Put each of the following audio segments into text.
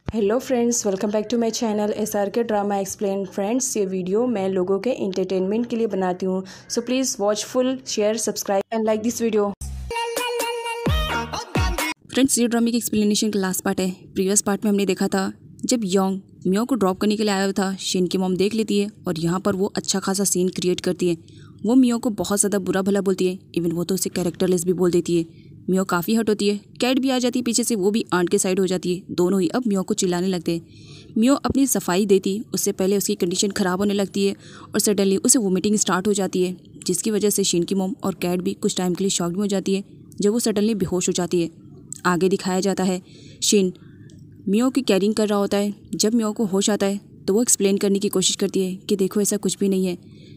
Hello friends, welcome back to my channel SRK drama explain. Friends, ये video मैं लोगों के एंटरटेनमेंट के लिए बनाती हूँ, so please watch full, share, subscribe and like this video. Friends, ये ड्रामे की एक्सप्लेनेशन का लास्ट पार्ट है। प्रीवियस पार्ट में हमने देखा था जब योंग मियो को ड्रॉप करने के लिए आया हुआ था, शिन की मॉम देख लेती है और यहाँ पर वो अच्छा खासा सीन क्रिएट करती है। वो मियो को बहुत ज़्यादा बुरा भला बोलती है, इवन वो तो उसे कैरेक्टरलेस भी बोल देती है। मियो काफ़ी हर्ट होती है। कैट भी आ जाती है पीछे से, वो भी आंट के साइड हो जाती है। दोनों ही अब मियो को चिल्लाने लगते हैं। मियो अपनी सफाई देती उससे पहले उसकी कंडीशन ख़राब होने लगती है और सडनली उसे वोमिटिंग स्टार्ट हो जाती है, जिसकी वजह से शिन की मॉम और कैट भी कुछ टाइम के लिए शॉक में हो जाती है जब वो सडनली बेहोश हो जाती है। आगे दिखाया जाता है शिन मियो की कैरिंग कर रहा होता है। जब मियो को होश आता है तो वो एक्सप्लेन करने की कोशिश करती है कि देखो ऐसा कुछ भी नहीं है,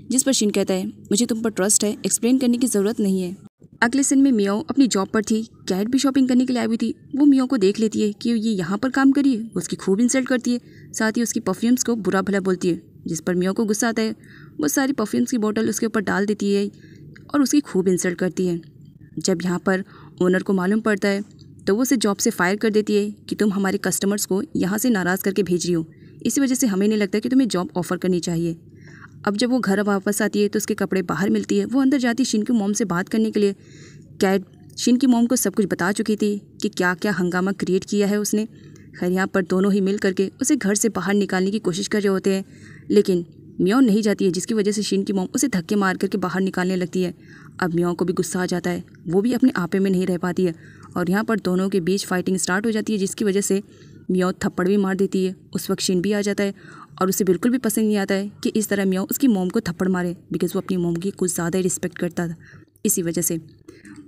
जिस पर शिन कहता है मुझे तुम पर ट्रस्ट है, एक्सप्लेन करने की ज़रूरत नहीं है। अगले सीन में मियो अपनी जॉब पर थी। कैट भी शॉपिंग करने के लिए आई हुई थी। वो मियो को देख लेती है कि ये यहाँ पर काम करी है, उसकी खूब इंसल्ट करती है, साथ ही उसकी परफ्यूम्स को बुरा भला बोलती है, जिस पर मियो को गुस्सा आता है। वो सारी परफ्यूम्स की बोतल उसके ऊपर डाल देती है और उसकी खूब इंसल्ट करती है। जब यहाँ पर ओनर को मालूम पड़ता है तो वो उसे जॉब से फायर कर देती है कि तुम हमारे कस्टमर्स को यहाँ से नाराज़ करके भेज रही हो, इसी वजह से हमें नहीं लगता कि तुम्हें जॉब ऑफ़र करनी चाहिए। अब जब वो घर वापस आती है तो उसके कपड़े बाहर मिलती है। वो अंदर जाती है शिन की मॉम से बात करने के लिए। कैट शिन की मॉम को सब कुछ बता चुकी थी कि क्या क्या हंगामा क्रिएट किया है उसने। खैर यहाँ पर दोनों ही मिल करके उसे घर से बाहर निकालने की कोशिश कर रहे होते हैं, लेकिन मियो नहीं जाती है, जिसकी वजह से शिन की मॉम उसे धक्के मार करके बाहर निकालने लगती है। अब मियो को भी गुस्सा आ जाता है, वो भी अपने आपे में नहीं रह पाती है और यहाँ पर दोनों के बीच फाइटिंग स्टार्ट हो जाती है, जिसकी वजह से मियो थप्पड़ भी मार देती है। उस वक्त शिन भी आ जाता है और उसे बिल्कुल भी पसंद नहीं आता है कि इस तरह मियो उसकी मॉम को थप्पड़ मारे, बिकॉज़ वो अपनी मॉम की कुछ ज़्यादा ही रिस्पेक्ट करता था। इसी वजह से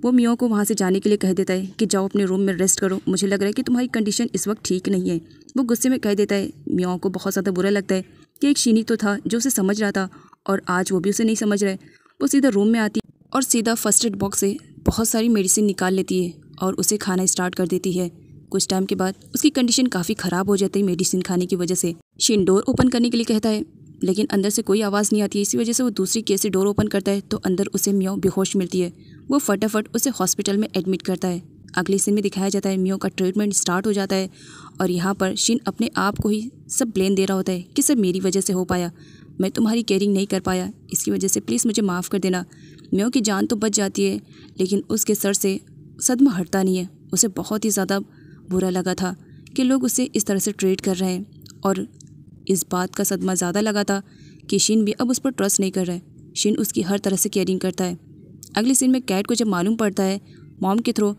वो मियो को वहाँ से जाने के लिए कह देता है कि जाओ अपने रूम में रेस्ट करो, मुझे लग रहा है कि तुम्हारी कंडीशन इस वक्त ठीक नहीं है। वो गुस्से में कह देता है। मियो को बहुत ज़्यादा बुरा लगता है कि एक शिनी तो था जो उसे समझ रहा था और आज वो भी उसे नहीं समझ रहा है। वो सीधा रूम में आती और सीधा फर्स्ट एड बॉक्स से बहुत सारी मेडिसिन निकाल लेती है और उसे खाना स्टार्ट कर देती है। कुछ टाइम के बाद उसकी कंडीशन काफ़ी ख़राब हो जाती है मेडिसिन खाने की वजह से। शिन डोर ओपन करने के लिए कहता है, लेकिन अंदर से कोई आवाज़ नहीं आती है। इसी वजह से वो दूसरी केस से डोर ओपन करता है तो अंदर उसे मियो बेहोश मिलती है। वो फटाफट उसे हॉस्पिटल में एडमिट करता है। अगले सीन में दिखाया जाता है मियो का ट्रीटमेंट स्टार्ट हो जाता है और यहाँ पर शिन अपने आप को ही सब ब्लेम दे रहा होता है कि सब मेरी वजह से हो पाया, मैं तुम्हारी केयरिंग नहीं कर पाया, इसकी वजह से प्लीज़ मुझे माफ़ कर देना। मियो की जान तो बच जाती है, लेकिन उसके सर से सदमा हटता नहीं है। उसे बहुत ही ज़्यादा बुरा लगा था कि लोग उसे इस तरह से ट्रीट कर रहे हैं और इस बात का सदमा ज़्यादा लगा था कि शिन भी अब उस पर ट्रस्ट नहीं कर रहा है। शिन उसकी हर तरह से केयरिंग करता है। अगले सीन में कैट को जब मालूम पड़ता है मॉम के थ्रू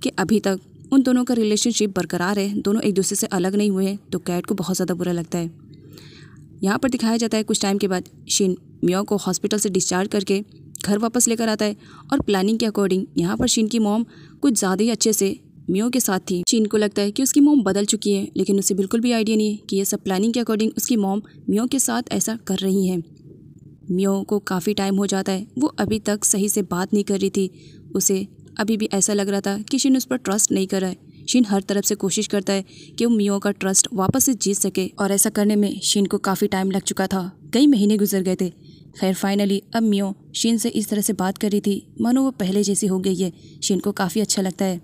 कि अभी तक उन दोनों का रिलेशनशिप बरकरार है, दोनों एक दूसरे से अलग नहीं हुए हैं, तो कैट को बहुत ज़्यादा बुरा लगता है। यहाँ पर दिखाया जाता है कुछ टाइम के बाद शिन मियो को हॉस्पिटल से डिस्चार्ज करके घर वापस लेकर आता है और प्लानिंग के अकॉर्डिंग यहाँ पर शिन की मॉम कुछ ज़्यादा ही अच्छे से मियो के साथ थी। शिन को लगता है कि उसकी मॉम बदल चुकी है, लेकिन उसे बिल्कुल भी आइडिया नहीं है कि ये सब प्लानिंग के अकॉर्डिंग उसकी मॉम मियो के साथ ऐसा कर रही है। मियो को काफ़ी टाइम हो जाता है, वो अभी तक सही से बात नहीं कर रही थी। उसे अभी भी ऐसा लग रहा था कि शिन उस पर ट्रस्ट नहीं कर रहा है। शिन हर तरफ से कोशिश करता है कि वो मियो का ट्रस्ट वापस से जीत सके और ऐसा करने में शिन को काफ़ी टाइम लग चुका था, कई महीने गुजर गए थे। खैर फाइनली अब मियो शिन से इस तरह से बात कर रही थी मानो वो पहले जैसी हो गई है। शिन को काफ़ी अच्छा लगता है।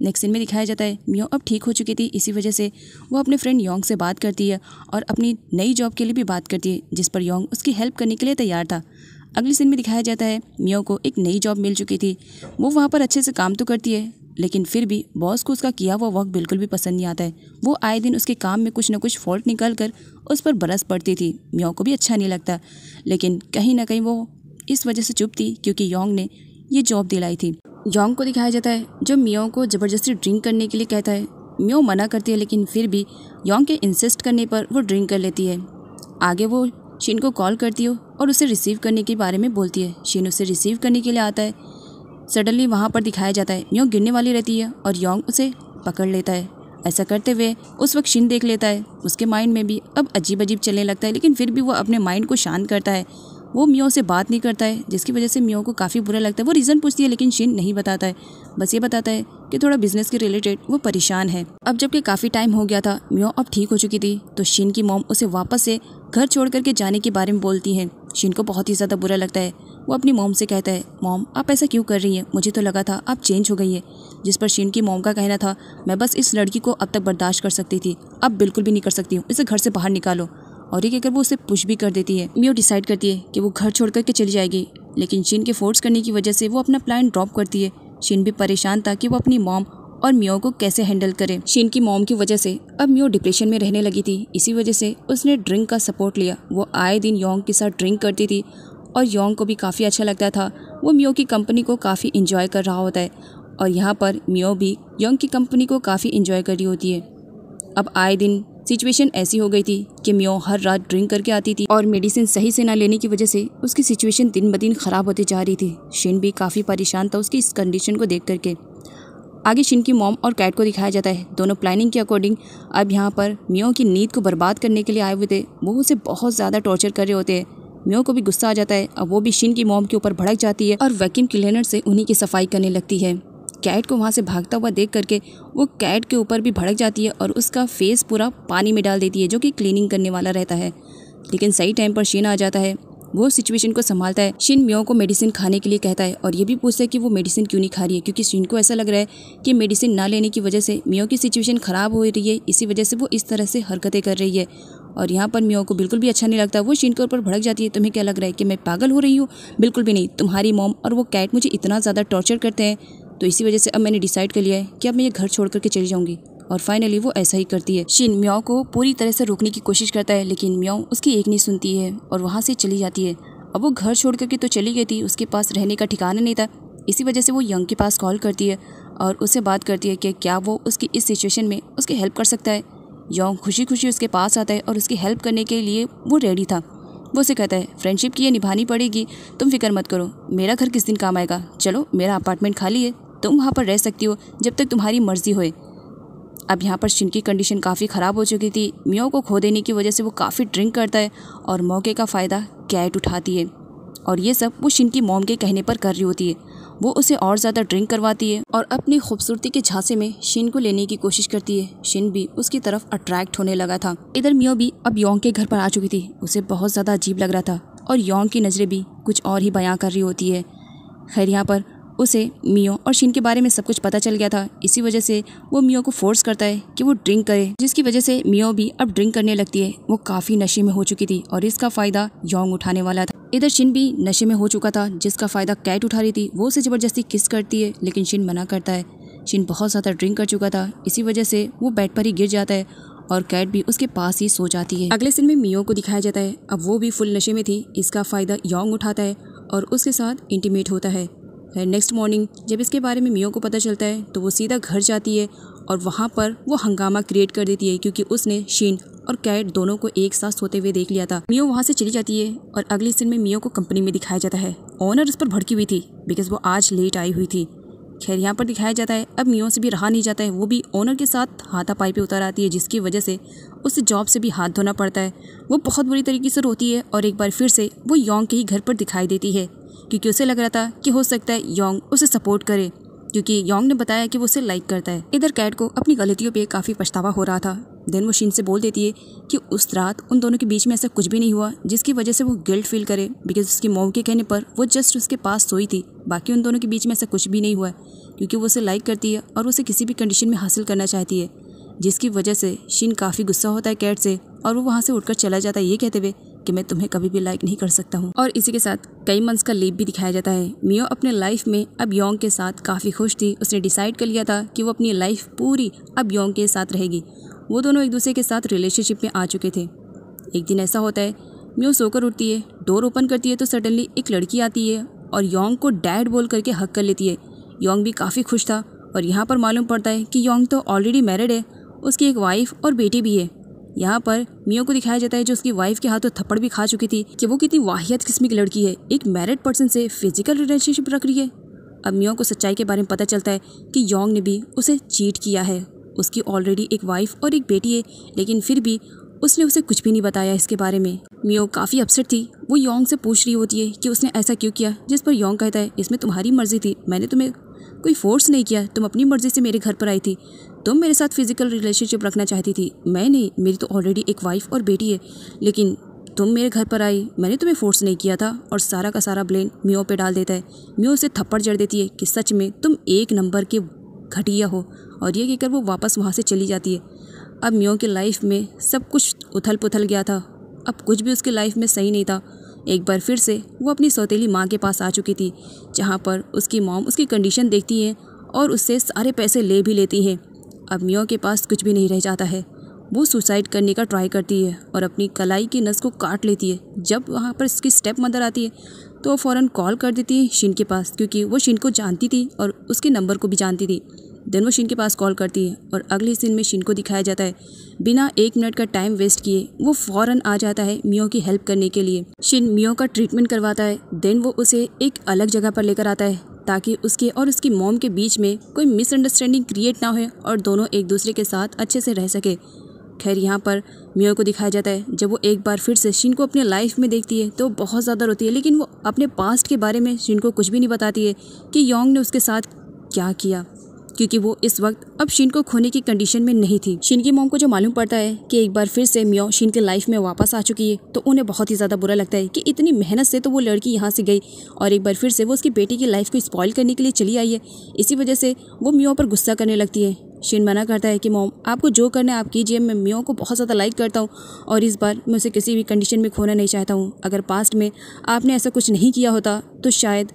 नेक्स्ट सीन में दिखाया जाता है मियो अब ठीक हो चुकी थी, इसी वजह से वो अपने फ्रेंड योंग से बात करती है और अपनी नई जॉब के लिए भी बात करती है, जिस पर योंग उसकी हेल्प करने के लिए तैयार था। अगले सीन में दिखाया जाता है मियो को एक नई जॉब मिल चुकी थी। वो वहाँ पर अच्छे से काम तो करती है, लेकिन फिर भी बॉस को उसका किया हुआ वर्क बिल्कुल भी पसंद नहीं आता है। वो आए दिन उसके काम में कुछ ना कुछ फॉल्ट निकाल कर उस पर बरस पड़ती थी। मियो को भी अच्छा नहीं लगता, लेकिन कहीं ना कहीं वो इस वजह से चुप थी क्योंकि योंग ने ये जॉब दिलाई थी। योंग को दिखाया जाता है जो मियो को ज़बरदस्ती ड्रिंक करने के लिए कहता है। मियो मना करती है, लेकिन फिर भी योंग के इंसिस्ट करने पर वो ड्रिंक कर लेती है। आगे वो शिन को कॉल करती है और उसे रिसीव करने के बारे में बोलती है। शिन उसे रिसीव करने के लिए आता है। सडनली वहाँ पर दिखाया जाता है मियो गिरने वाली रहती है और योंग उसे पकड़ लेता है। ऐसा करते हुए उस वक्त शिन देख लेता है। उसके माइंड में भी अब अजीब अजीब चलने लगता है, लेकिन फिर भी वो अपने माइंड को शांत करता है। वो मियो से बात नहीं करता है, जिसकी वजह से मियो को काफ़ी बुरा लगता है। वो रीज़न पूछती है, लेकिन शिन नहीं बताता है, बस ये बताता है कि थोड़ा बिजनेस के रिलेटेड वो परेशान है। अब जबकि काफ़ी टाइम हो गया था, मियो अब ठीक हो चुकी थी, तो शिन की मॉम उसे वापस से घर छोड़ करके जाने के बारे में बोलती हैं। शिन को बहुत ही ज़्यादा बुरा लगता है। वो अपनी मॉम से कहता है, मॉम आप ऐसा क्यों कर रही हैं, मुझे तो लगा था आप चेंज हो गई है, जिस पर शिन की मॉम का कहना था, मैं बस इस लड़की को अब तक बर्दाश्त कर सकती थी, अब बिल्कुल भी नहीं कर सकती हूँ, इसे घर से बाहर निकालो। और ये कहकर वो उसे पुश भी कर देती है। मियो डिसाइड करती है कि वो घर छोड़ करके चली जाएगी, लेकिन शिन के फोर्स करने की वजह से वो अपना प्लान ड्रॉप करती है। शिन भी परेशान था कि वो अपनी मॉम और मियो को कैसे हैंडल करे। शिन की मॉम की वजह से अब मियो डिप्रेशन में रहने लगी थी, इसी वजह से उसने ड्रिंक का सपोर्ट लिया। वो आए दिन योंग के साथ ड्रिंक करती थी और योंग को भी काफ़ी अच्छा लगता था। वो मियो की कंपनी को काफ़ी इंजॉय कर रहा होता है और यहाँ पर मियो भी योंग की कंपनी को काफ़ी इंजॉय कर रही होती है। अब आए दिन सिचुएशन ऐसी हो गई थी कि मियो हर रात ड्रिंक करके आती थी और मेडिसिन सही से ना लेने की वजह से उसकी सिचुएशन दिन ब दिन ख़राब होती जा रही थी। शिन भी काफ़ी परेशान था उसकी इस कंडीशन को देख करके। आगे शिन की मॉम और कैट को दिखाया जाता है, दोनों प्लानिंग के अकॉर्डिंग अब यहाँ पर मियो की नींद को बर्बाद करने के लिए आए हुए थे। वो उसे बहुत ज़्यादा टॉर्चर कर रहे होते हैं। मियो को भी गुस्सा आ जाता है। अब वो भी शिन की मॉम के ऊपर भड़क जाती है और वैक्यूम क्लीनर से उन्हीं की सफाई करने लगती है। कैट को वहाँ से भागता हुआ देख करके वो कैट के ऊपर भी भड़क जाती है और उसका फेस पूरा पानी में डाल देती है, जो कि क्लीनिंग करने वाला रहता है। लेकिन सही टाइम पर शिन आ जाता है, वो सिचुएशन को संभालता है। शिन मियो को मेडिसिन खाने के लिए कहता है और ये भी पूछता है कि वो मेडिसिन क्यों नहीं खा रही है, क्योंकि शिन को ऐसा लग रहा है कि मेडिसिन ना लेने की वजह से मियो की सिचुएशन ख़राब हो रही है, इसी वजह से वो इस तरह से हरकतें कर रही है। और यहाँ पर मियो को बिल्कुल भी अच्छा नहीं लगता। वो शिन के ऊपर भड़क जाती है, तुम्हें क्या लग रहा है कि मैं पागल हो रही हूँ? बिल्कुल भी नहीं, तुम्हारी मॉम और वो कैट मुझे इतना ज़्यादा टॉर्चर करते हैं, तो इसी वजह से अब मैंने डिसाइड कर लिया है कि अब मैं ये घर छोड़ करके चली जाऊंगी। और फाइनली वो ऐसा ही करती है। शिन मियो को पूरी तरह से रोकने की कोशिश करता है, लेकिन मियो उसकी एक नहीं सुनती है और वहाँ से चली जाती है। अब वो घर छोड़ करके तो चली गई थी, उसके पास रहने का ठिकाना नहीं था, इसी वजह से वो यंग के पास कॉल करती है और उससे बात करती है कि क्या वो उसकी इस सिचुएशन में उसकी हेल्प कर सकता है। यंग खुशी खुशी उसके पास आता है और उसकी हेल्प करने के लिए वो रेडी था। वो उसे कहता है, फ्रेंडशिप की ये निभानी पड़ेगी, तुम फिक्र मत करो, मेरा घर किस दिन काम आएगा, चलो मेरा अपार्टमेंट खाली है, तुम वहाँ पर रह सकती हो जब तक तुम्हारी मर्जी होए। अब यहाँ पर शिन की कंडीशन काफ़ी ख़राब हो चुकी थी। मियो को खो देने की वजह से वो काफ़ी ड्रिंक करता है और मौके का फ़ायदा कैट उठाती है और ये सब वो शिन की मॉम के कहने पर कर रही होती है। वो उसे और ज़्यादा ड्रिंक करवाती है और अपनी खूबसूरती के झांसे में शिन को लेने की कोशिश करती है। शिन भी उसकी तरफ अट्रैक्ट होने लगा था। इधर मियो भी अब योंग के घर पर आ चुकी थी। उसे बहुत ज़्यादा अजीब लग रहा था और योंग की नज़रें भी कुछ और ही बयां कर रही होती है। खैर यहाँ पर उसे मियो और शिन के बारे में सब कुछ पता चल गया था, इसी वजह से वो मियो को फोर्स करता है कि वो ड्रिंक करे, जिसकी वजह से मियो भी अब ड्रिंक करने लगती है। वो काफ़ी नशे में हो चुकी थी और इसका फ़ायदा योंग उठाने वाला था। इधर शिन भी नशे में हो चुका था, जिसका फ़ायदा कैट उठा रही थी। वो उसे ज़बरदस्ती किस करती है, लेकिन शिन मना करता है। शिन बहुत ज़्यादा ड्रिंक कर चुका था, इसी वजह से वो बेड पर ही गिर जाता है और कैट भी उसके पास ही सो जाती है। अगले सीन में मियो को दिखाया जाता है। अब वो भी फुल नशे में थी, इसका फ़ायदा योंग उठाता है और उसके साथ इंटीमेट होता है। फिर नेक्स्ट मॉर्निंग जब इसके बारे में मियो को पता चलता है तो वो सीधा घर जाती है और वहाँ पर वो हंगामा क्रिएट कर देती है, क्योंकि उसने शिन और कैट दोनों को एक साथ सोते हुए देख लिया था। मियो वहाँ से चली जाती है और अगले सीन में मियो को कंपनी में दिखाया जाता है। ओनर उस पर भड़की हुई थी बिकॉज वो आज लेट आई हुई थी। खैर यहाँ पर दिखाया जाता है अब मियो से भी रहा नहीं जाता है, वो भी ओनर के साथ हाथापाई पे उतर आती है, जिसकी वजह से उसे जॉब से भी हाथ धोना पड़ता है। वो बहुत बुरी तरीके से रोती है और एक बार फिर से वो योंग के ही घर पर दिखाई देती है, क्योंकि उसे लग रहा था कि हो सकता है योंग उसे सपोर्ट करे, क्योंकि योंग ने बताया कि वो उसे लाइक करता है। इधर कैट को अपनी गलतियों पे काफ़ी पछतावा हो रहा था। देन वो शिन से बोल देती है कि उस रात उन दोनों के बीच में ऐसा कुछ भी नहीं हुआ जिसकी वजह से वो गिल्ट फील करे, बिकॉज उसकी मॉम के कहने पर वो जस्ट उसके पास सोई थी, बाकी उन दोनों के बीच में ऐसा कुछ भी नहीं हुआ है, क्योंकि वो उसे लाइक करती है और उसे किसी भी कंडीशन में हासिल करना चाहती है, जिसकी वजह से शिन काफ़ी गुस्सा होता है कैट से और वो वहाँ से उठकर चला जाता है, ये कहते हुए कि मैं तुम्हें कभी भी लाइक नहीं कर सकता हूँ। और इसी के साथ कई मंथ्स का लीव भी दिखाया जाता है। मियो अपने लाइफ में अब योंग के साथ काफ़ी खुश थी। उसने डिसाइड कर लिया था कि वो अपनी लाइफ पूरी अब योंग के साथ रहेगी। वो दोनों एक दूसरे के साथ रिलेशनशिप में आ चुके थे। एक दिन ऐसा होता है, मियो सोकर उठती है, डोर ओपन करती है तो सडनली एक लड़की आती है और योंग को डैड बोल करके हक कर लेती है। योंग भी काफ़ी खुश था और यहाँ पर मालूम पड़ता है कि योंग तो ऑलरेडी मैरिड है, उसकी एक वाइफ और बेटी भी है। यहाँ पर मियो को दिखाया जाता है जो उसकी वाइफ के हाथों थप्पड़ भी खा चुकी थी, कि वो कितनी वाहियत किस्म की लड़की है, एक मैरिड पर्सन से फिजिकल रिलेशनशिप रख रही है। अब मियो को सच्चाई के बारे में पता चलता है कि योंग ने भी उसे चीट किया है। उसकी ऑलरेडी एक वाइफ और एक बेटी है, लेकिन फिर भी उसने उसे कुछ भी नहीं बताया इसके बारे में। मियो काफ़ी अपसेट थी। वो योंग से पूछ रही होती है कि उसने ऐसा क्यों किया, जिस पर योंग कहता है इसमें तुम्हारी मर्जी थी, मैंने तुम्हें कोई फोर्स नहीं किया, तुम अपनी मर्जी से मेरे घर पर आई थी, तुम मेरे साथ फिजिकल रिलेशनशिप रखना चाहती थी, मैं नहीं, मेरी तो ऑलरेडी एक वाइफ और बेटी है, लेकिन तुम मेरे घर पर आई, मैंने तुम्हें फोर्स नहीं किया था। और सारा का सारा ब्लेम मियो पे डाल देता है। मियो उसे थप्पड़ जड़ देती है कि सच में तुम एक नंबर के घटिया हो, और ये कहकर वो वापस वहाँ से चली जाती है। अब मियो की लाइफ में सब कुछ उथल पुथल गया था। अब कुछ भी उसकी लाइफ में सही नहीं था। एक बार फिर से वो अपनी सौतेली माँ के पास आ चुकी थी, जहाँ पर उसकी मॉम उसकी कंडीशन देखती है और उससे सारे पैसे ले भी लेती हैं। अब मियो के पास कुछ भी नहीं रह जाता है। वो सुसाइड करने का ट्राई करती है और अपनी कलाई की नस को काट लेती है। जब वहाँ पर इसकी स्टेप मदर आती है तो वो फ़ौरन कॉल कर देती है शिन के पास, क्योंकि वो शिन को जानती थी और उसके नंबर को भी जानती थी। देन वो शिन के पास कॉल करती है और अगले सीन में शिन को दिखाया जाता है बिना 1 मिनट का टाइम वेस्ट किए वो फ़ौरन आ जाता है मियो की हेल्प करने के लिए। शिन मियो का ट्रीटमेंट करवाता है। देन वो उसे एक अलग जगह पर लेकर आता है ताकि उसके और उसकी मॉम के बीच में कोई मिसअंडरस्टैंडिंग क्रिएट ना हो और दोनों एक दूसरे के साथ अच्छे से रह सके। खैर यहाँ पर मियो को दिखाया जाता है जब वो एक बार फिर से शिन को अपने लाइफ में देखती है तो बहुत ज़्यादा रोती है, लेकिन वो अपने पास्ट के बारे में शिन को कुछ भी नहीं बताती है कि योंग ने उसके साथ क्या किया, क्योंकि वो इस वक्त अब शिन को खोने की कंडीशन में नहीं थी। शिन की मॉम को जो मालूम पड़ता है कि एक बार फिर से मियो शिन के लाइफ में वापस आ चुकी है तो उन्हें बहुत ही ज़्यादा बुरा लगता है कि इतनी मेहनत से तो वो लड़की यहाँ से गई और एक बार फिर से वो उसकी बेटी की लाइफ को स्पॉइल करने के लिए चली आई है। इसी वजह से वो मियो पर गुस्सा करने लगती है। शिन मना करता है कि मॉम आपको जो करना है आप कीजिए, मैं मियो को बहुत ज़्यादा लाइक करता हूँ और इस बार मैं उसे किसी भी कंडीशन में खोना नहीं चाहता हूँ। अगर पास्ट में आपने ऐसा कुछ नहीं किया होता तो शायद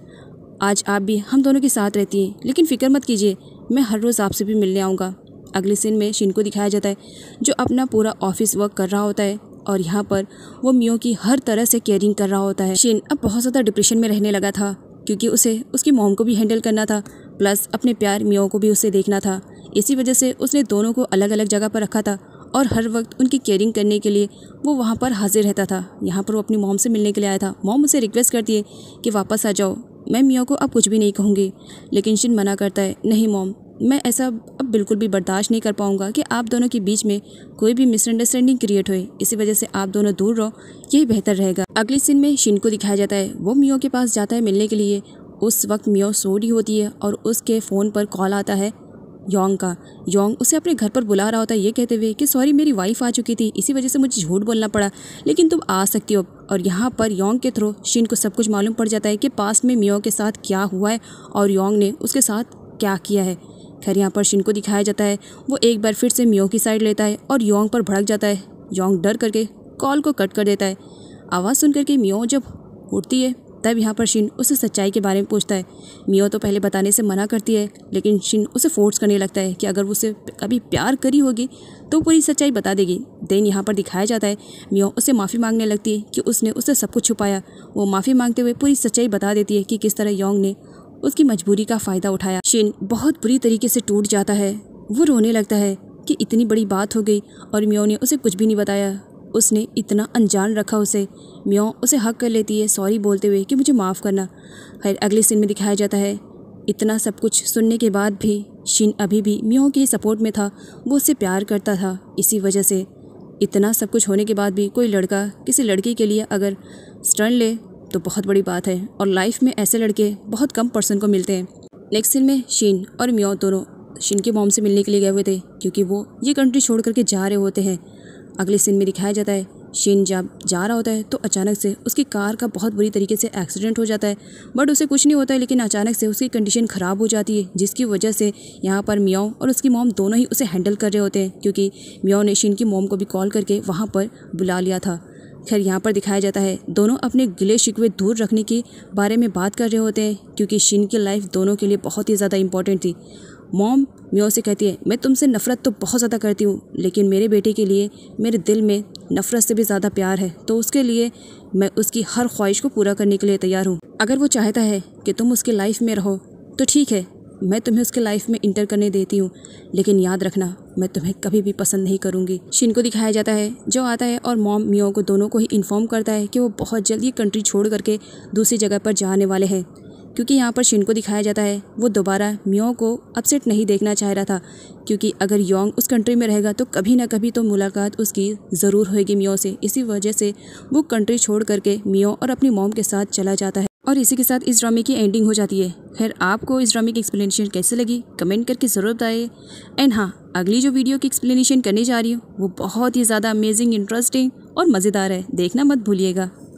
आज आप भी हम दोनों के साथ रहती हैं, लेकिन फ़िक्र मत कीजिए, मैं हर रोज़ आपसे भी मिलने आऊँगा। अगले सीन में शिन को दिखाया जाता है जो अपना पूरा ऑफिस वर्क कर रहा होता है और यहाँ पर वो मियो की हर तरह से केयरिंग कर रहा होता है। शिन अब बहुत ज़्यादा डिप्रेशन में रहने लगा था क्योंकि उसे उसकी मॉम को भी हैंडल करना था, प्लस अपने प्यार मियो को भी उसे देखना था। इसी वजह से उसने दोनों को अलग अलग जगह पर रखा था और हर वक्त उनकी केयरिंग करने के लिए वो वहाँ पर हाजिर रहता था। यहाँ पर वो अपनी मॉम से मिलने के लिए आया था। मॉम उसे रिक्वेस्ट करती है कि वापस आ जाओ, मैं मियो को अब कुछ भी नहीं कहूँगी, लेकिन शिन मना करता है, नहीं मॉम, मैं ऐसा अब बिल्कुल भी बर्दाश्त नहीं कर पाऊँगा कि आप दोनों के बीच में कोई भी मिसअंडरस्टैंडिंग क्रिएट होए। इसी वजह से आप दोनों दूर रहो, यही बेहतर रहेगा। अगले सीन में शिन को दिखाया जाता है वो मियो के पास जाता है मिलने के लिए। उस वक्त मियो सो रही होती है और उसके फ़ोन पर कॉल आता है योंग का। योंग उसे अपने घर पर बुला रहा होता है ये कहते हुए कि सॉरी मेरी वाइफ आ चुकी थी, इसी वजह से मुझे झूठ बोलना पड़ा, लेकिन तुम आ सकती हो। और यहाँ पर योंग के थ्रू शिन को सब कुछ मालूम पड़ जाता है कि पास्ट में मियो के साथ क्या हुआ है और योंग ने उसके साथ क्या किया है। खैर यहाँ पर शिन को दिखाया जाता है वो एक बार फिर से मियो की साइड लेता है और योंग पर भड़क जाता है। योंग डर करके कॉल को कट कर देता है। आवाज़ सुन करके मियो जब उठती है तब यहाँ पर शिन उसे सच्चाई के बारे में पूछता है। मियो तो पहले बताने से मना करती है, लेकिन शिन उसे फोर्स करने लगता है कि अगर वो उसे कभी प्यार करी होगी तो पूरी सच्चाई बता देगी। देन यहाँ पर दिखाया जाता है मियो उसे माफ़ी मांगने लगती है कि उसने उससे सब कुछ छुपाया। वो माफ़ी मांगते हुए पूरी सच्चाई बता देती है कि किस तरह योंग ने उसकी मजबूरी का फ़ायदा उठाया। शिन बहुत बुरी तरीके से टूट जाता है। वो रोने लगता है कि इतनी बड़ी बात हो गई और मियो ने उसे कुछ भी नहीं बताया, उसने इतना अनजान रखा उसे। मियो उसे हक कर लेती है सॉरी बोलते हुए कि मुझे माफ़ करना। खैर अगले सीन में दिखाया जाता है इतना सब कुछ सुनने के बाद भी शिन अभी भी मियो के सपोर्ट में था, वो उससे प्यार करता था। इसी वजह से इतना सब कुछ होने के बाद भी कोई लड़का किसी लड़की के लिए अगर स्टर्न ले तो बहुत बड़ी बात है और लाइफ में ऐसे लड़के बहुत कम पर्सन को मिलते हैं। नेक्स्ट सीन में शिन और मियो दोनों शिन के मॉम से मिलने के लिए गए हुए थे क्योंकि वो ये कंट्री छोड़ करके जा रहे होते हैं। अगले सीन में दिखाया जाता है शिन जब जा रहा होता है तो अचानक से उसकी कार का बहुत बुरी तरीके से एक्सीडेंट हो जाता है, बट उसे कुछ नहीं होता है, लेकिन अचानक से उसकी कंडीशन ख़राब हो जाती है, जिसकी वजह से यहाँ पर मियो और उसकी मॉम दोनों ही उसे हैंडल कर रहे होते हैं क्योंकि मियो ने शिन की मॉम को भी कॉल करके वहाँ पर बुला लिया था। खैर यहाँ पर दिखाया जाता है दोनों अपने गिले शिकवे दूर रखने के बारे में बात कर रहे होते हैं क्योंकि शिन की लाइफ दोनों के लिए बहुत ही ज़्यादा इंपॉर्टेंट थी। मॉम मियो से कहती है मैं तुमसे नफ़रत तो बहुत ज़्यादा करती हूँ, लेकिन मेरे बेटे के लिए मेरे दिल में नफ़रत से भी ज़्यादा प्यार है, तो उसके लिए मैं उसकी हर ख्वाहिश को पूरा करने के लिए तैयार हूँ। अगर वो चाहता है कि तुम उसकी लाइफ में रहो तो ठीक है, मैं तुम्हें उसके लाइफ में इंटर करने देती हूँ, लेकिन याद रखना मैं तुम्हें कभी भी पसंद नहीं करूँगी। शिन को दिखाया जाता है जो आता है और मॉम मियो को दोनों को ही इन्फॉर्म करता है कि वो बहुत जल्द ये कंट्री छोड़ करके दूसरी जगह पर जाने वाले हैं क्योंकि यहाँ पर शिन को दिखाया जाता है वो दोबारा मियो को अपसेट नहीं देखना चाह रहा था क्योंकि अगर योंग उस कंट्री में रहेगा तो कभी ना कभी तो मुलाकात उसकी ज़रूर होएगी मियो से। इसी वजह से वो कंट्री छोड़ करके मियो और अपनी मॉम के साथ चला जाता है और इसी के साथ इस ड्रामे की एंडिंग हो जाती है। खैर आपको इस ड्रामे की एक्सप्लेनेशन कैसे लगी कमेंट करके ज़रूर बताइए। एंड हाँ, अगली जो वीडियो की एक्सप्लेनेशन करने जा रही हूँ वो बहुत ही ज़्यादा अमेजिंग, इंटरेस्टिंग और मज़ेदार है, देखना मत भूलिएगा।